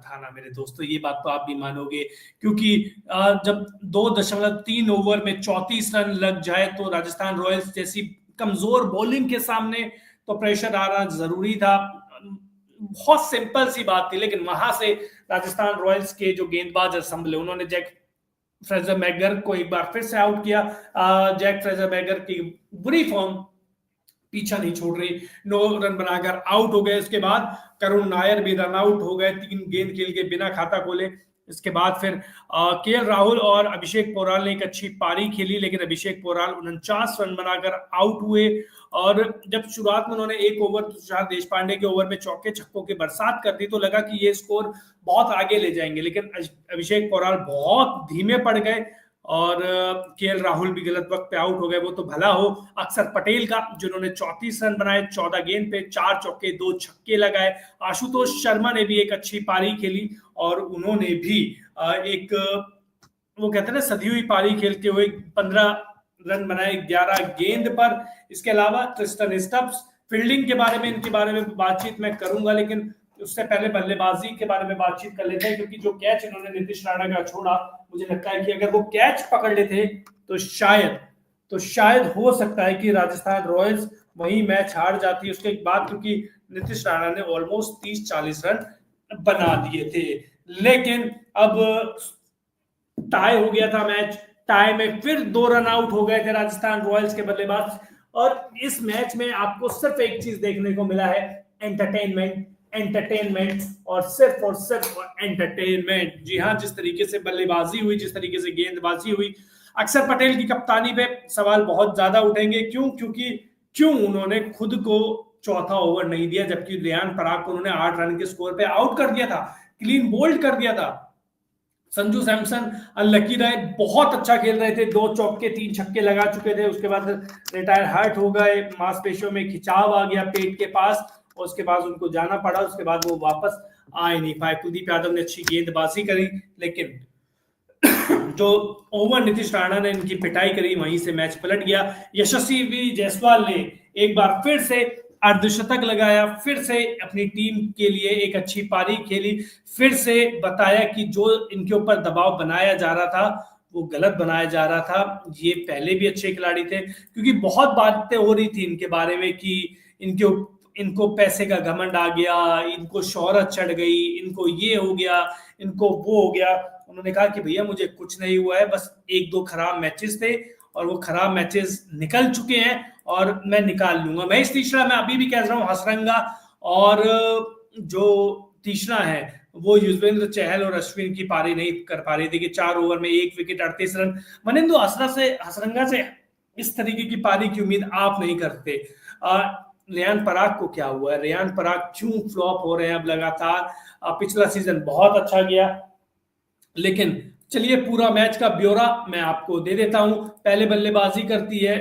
था ना मेरे दोस्तों, ये बात तो आप भी मानोगे, क्योंकि जब 2.3 ओवर में 34 रन लग जाए तो राजस्थान रॉयल्स जैसी कमजोर बॉलिंग के सामने तो प्रेशर आना जरूरी था। बहुत सिंपल सी बात थी, लेकिन वहां से राजस्थान रॉयल्स के जो गेंदबाज संभले, उन्होंने जैक फ्रेजर मैगर को एक बार फिर से आउट किया। जैक फ्रेजर मैगर की बुरी फॉर्म पीछा नहीं छोड़ रही, 9 रन बनाकर आउट हो गए। उसके बाद करुण नायर भी रन आउट हो गए 3 गेंद खेल के बिना खाता खोले। इसके बाद फिर केएल राहुल और अभिषेक पोराल ने एक अच्छी पारी खेली, लेकिन अभिषेक पोराल 49 रन बनाकर आउट हुए। और जब शुरुआत में उन्होंने एक ओवर तुषार देशपांडे के ओवर में चौके छक्कों की बरसात कर दी तो लगा कि ये स्कोर बहुत आगे ले जाएंगे, लेकिन अभिषेक पोराल बहुत धीमे पड़ गए और केएल राहुल भी गलत वक्त पे आउट हो गए। वो तो भला हो अक्षर पटेल का, जिन्होंने 34 रन बनाए 14 गेंद पे, 4 चौके 2 छक्के लगाए। आशुतोष शर्मा ने भी एक अच्छी पारी खेली और उन्होंने भी एक वो कहते हैं ना सदी हुई पारी खेलते हुए 15 रन बनाए 11 गेंद पर। इसके अलावा ट्रिस्टन स्टब्स, फील्डिंग के बारे में इनके बारे में बातचीत मैं करूंगा, लेकिन उससे पहले बल्लेबाजी के बारे में बातचीत कर लेते हैं, क्योंकि जो कैच इन्होंने नीतीश राणा का छोड़ा, मुझे लगता है कि अगर वो कैच पकड़ लेते तो शायद हो सकता है कि राजस्थान रॉयल्स वही मैच हार जाती है उसके बाद, क्योंकि नीतीश राणा ने ऑलमोस्ट 30-40 रन बना दिए थे। लेकिन अब टाई हो गया था मैच, टाई में फिर 2 रन आउट हो गए थे राजस्थान रॉयल्स के बल्लेबाज। और इस मैच में आपको सिर्फ एक चीज देखने को मिला है, एंटरटेनमेंट और सिर्फ एंटरटेनमेंट। जी हाँ, जिस तरीके से बल्लेबाजी हुई, जिस तरीके से गेंदबाजी हुई, अक्षर पटेल की कप्तानी पे सवाल बहुत ज्यादा उठेंगे। क्यों उन्होंने खुद को चौथा ओवर नहीं दिया, जबकि रेयान पराग को उन्होंने 8 रन के स्कोर पे आउट कर दिया था, क्लीन बोल्ड कर दिया था। संजू सैमसन अनलकी रहे, बहुत अच्छा खेल रहे थे, 2 चौके 3 छक्के लगा चुके थे, उसके बाद रिटायर हर्ट हो गए, मांसपेशियों में खिंचाव आ गया पेट के पास, और उसके बाद उनको जाना पड़ा, उसके बाद वो वापस आ ही नहीं पाए। कुलदीप यादव ने अच्छी गेंदबाजी करी, लेकिन जो ओवर नीतीश राणा ने इनकी पिटाई करी, वहीं से मैच पलट गया। यशस्वी जायसवाल ने एक बार फिर से अर्धशतक लगाया, फिर से अपनी टीम के लिए एक अच्छी पारी खेली, फिर से बताया कि जो इनके ऊपर दबाव बनाया जा रहा था वो गलत बनाया जा रहा था। ये पहले भी अच्छे खिलाड़ी थे, क्योंकि बहुत बातें हो रही थी इनके बारे में कि इनको पैसे का घमंड आ गया, इनको शोहरत चढ़ गई, इनको ये हो गया, इनको वो हो गया। उन्होंने कहा कि भैया मुझे कुछ नहीं हुआ है, बस 1-2 खराब मैचेस थे और वो खराब मैचेस निकल चुके हैं और मैं निकाल लूंगा। महेश तीसरा मैं अभी भी कह रहा हूँ, हसरंगा और जो तीसरा है वो युजवेंद्र चहल और अश्विन की पारी नहीं कर पा रही थी कि 4 ओवर में 1 विकेट 38 रन। मनिंदु हसरंगा से इस तरीके की पारी की उम्मीद आप नहीं करते। रेयान पराग को क्या हुआ है, रेयान पराग क्यों फ्लॉप हो रहे हैं अब लगातार? पिछला सीजन बहुत अच्छा गया, लेकिन चलिए पूरा मैच का ब्यौरा मैं आपको दे देता हूं। पहले बल्लेबाजी करती है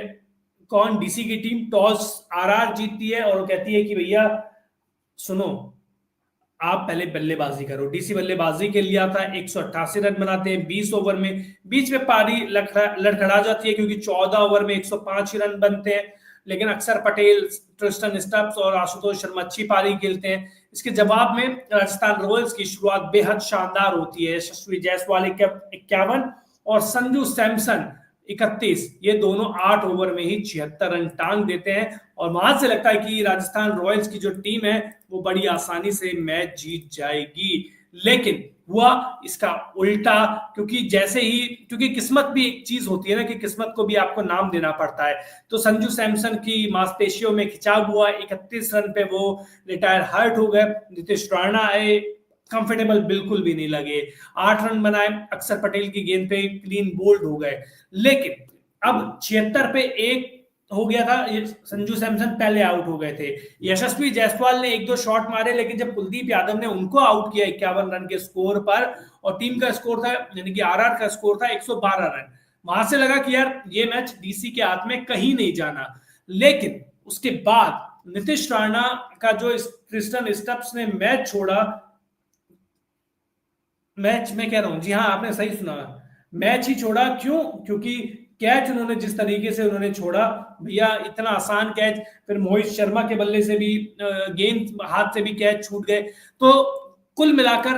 कौन? डीसी की टीम। टॉस आरआर जीतती है और वो कहती है कि भैया सुनो, आप पहले बल्लेबाजी करो। डीसी बल्लेबाजी के लिए आता है, 188 रन बनाते हैं 20 ओवर में। बीच में पारी लड़खड़ा जाती है क्योंकि 14 ओवर में 105 रन बनते हैं, लेकिन अक्षर पटेल, ट्रिस्टन स्टब्स और आशुतोष शर्मा अच्छी पारी खेलते हैं। इसके जवाब में राजस्थान रॉयल्स की शुरुआत बेहद शानदार होती है। यशस्वी जायसवाल 51 और संजू सैमसन 31, ये दोनों 8 ओवर में ही 76 रन टांग देते हैं और वहां से लगता है कि राजस्थान रॉयल्स की जो टीम है वो बड़ी आसानी से मैच जीत जाएगी। लेकिन हुआ इसका उल्टा, क्योंकि किस्मत भी एक चीज होती है ना, कि किस्मत को भी आपको नाम देना पड़ता है। तो संजू सैमसन की मांसपेशियों में खिंचाव हुआ, 31 रन पे वो रिटायर हर्ट हो गए। नीतीश राणा आए, कंफर्टेबल बिल्कुल भी नहीं लगे, 8 रन बनाए, अक्षर पटेल की गेंद पे क्लीन बोल्ड हो गए। लेकिन अब 76 पे 1 हो गया था, संजू सैमसन पहले आउट हो गए थे। यशस्वी जायसवाल ने 1-2 शॉट मारे, लेकिन जब कुलदीप यादव ने उनको आउट किया 51 रन के स्कोर पर, और टीम का स्कोर था यानी कि आरआर का स्कोर था 112 रन, वहां से लगा कि यार ये मैच डीसी के हाथ में कहीं नहीं जाना। लेकिन उसके बाद नीतीश राणा का जो क्रिस्टन स्टब्स ने मैच छोड़ा, मैच में कह रहा हूं, जी हाँ आपने सही सुना, मैच ही छोड़ा। क्यों? क्योंकि कैच उन्होंने जिस तरीके से उन्होंने छोड़ा, भैया इतना आसान कैच, फिर मोहित शर्मा के बल्ले से भी गेंद हाथ से भी कैच छूट गए। तो कुल मिलाकर